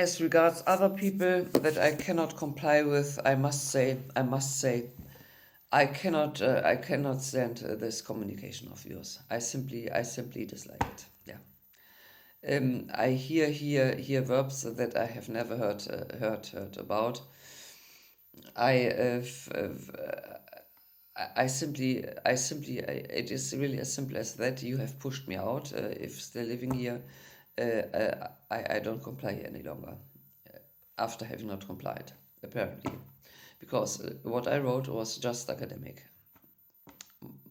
As regards other people that I cannot comply with, I cannot stand this communication of yours. I simply dislike it. Yeah. I hear verbs that I have never heard about. I it is really as simple as that. You have pushed me out. If still living here, I don't comply any longer. After having not complied, apparently, because what I wrote was just academic.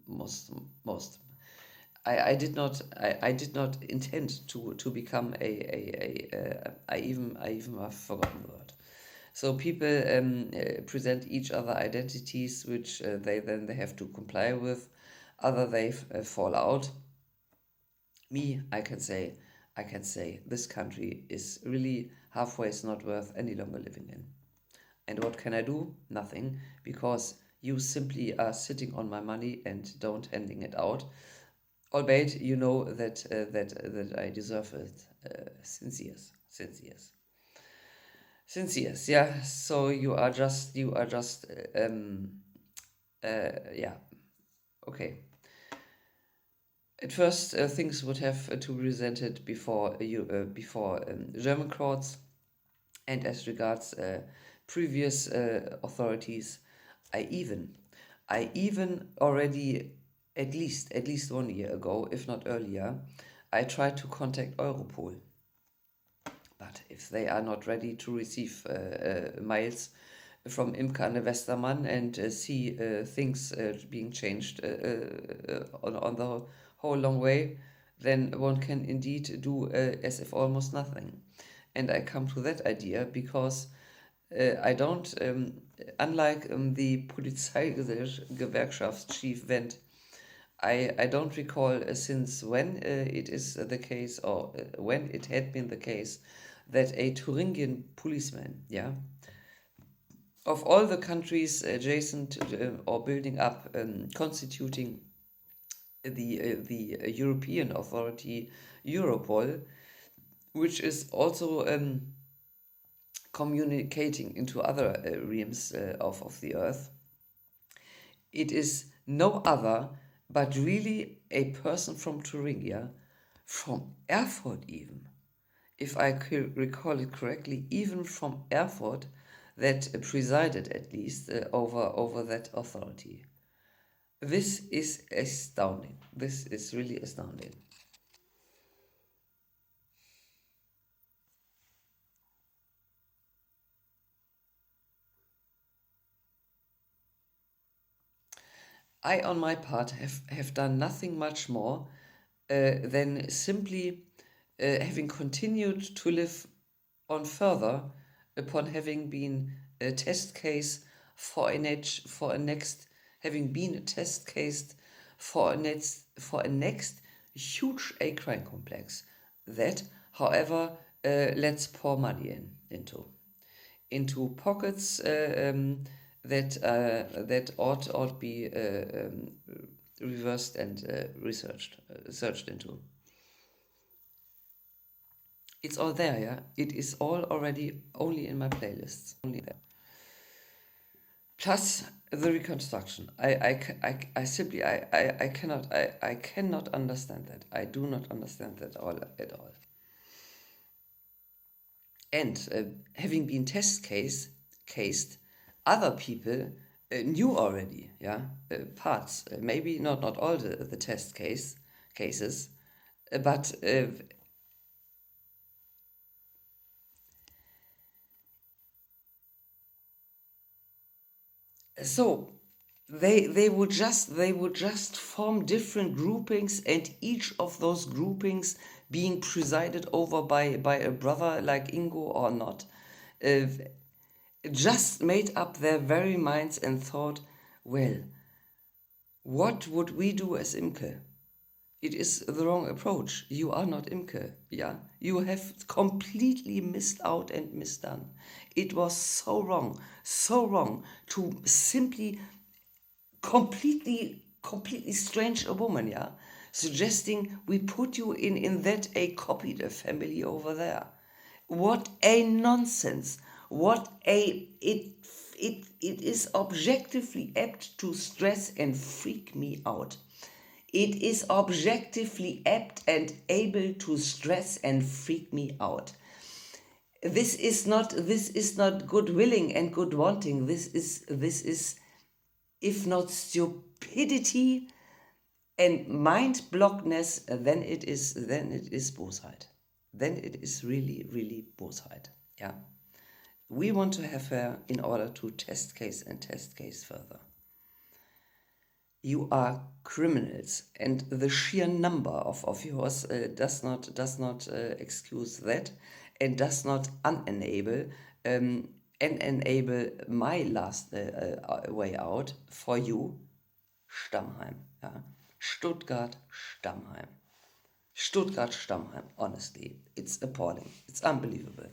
Most most. I did not intend to become I even have forgotten the word. So people present each other identities which they have to comply with. Other they fall out. Me, I can say this country is really halfway is not worth any longer living in. And what can I do? Nothing, because you simply are sitting on my money and don't handing it out. Albeit you know that I deserve it since years. Yeah. So you are just yeah. Okay. At first, things would have to be presented before German courts, and as regards previous authorities, I even I even already at least 1 year ago, if not earlier, I tried to contact Europol. But if they are not ready to receive mails from Imke Anne Westermann and see things being changed on the whole long way, then one can indeed do as if almost nothing. And I come to that idea because I don't, unlike the Polizeigewerkschaftschief Wendt, I don't recall since when it is the case, or when it had been the case, that a Thuringian policeman, yeah, of all the countries adjacent or building up, constituting the European authority Europol, which is also communicating into other realms of the earth, it is no other but really a person from Thuringia, from Erfurt even, if I recall it correctly, even from Erfurt, that presided at least over that authority. This is astounding. This is really astounding. I, on my part, have done nothing much more than simply having continued to live on further upon having been a test case for a next having been a test case for a next huge a crime complex that, however, let's pour money into pockets that ought be reversed and searched into. It's all there, yeah. It is all already only in my playlists, only there. Plus the reconstruction. I simply I cannot understand that. I do not understand that at all. And having been cased, other people knew already, yeah, parts. Maybe not all the cases, but so they would just form different groupings, and each of those groupings being presided over by a brother like Ingo or not, uh, just made up their very minds and thought, well, what would we do as Imke? It is the wrong approach. You are not Imke, yeah? You have completely missed out and misdone. It was so wrong to simply completely strange a woman, yeah? Suggesting we put you in that a copied family over there. What a nonsense. It is objectively apt to stress and freak me out. It is objectively apt and able to stress and freak me out. This is not good willing and good wanting. This is if not stupidity and mind blockness, then it is Bosheit. Then it is really, really Bosheit. Yeah. We want to have her in order to test case further. You are criminals, and the sheer number of yours does not excuse that, and does not enable my last way out for you, Stammheim. Yeah. Stuttgart, Stammheim. Stuttgart, Stammheim. Honestly, it's appalling. It's unbelievable.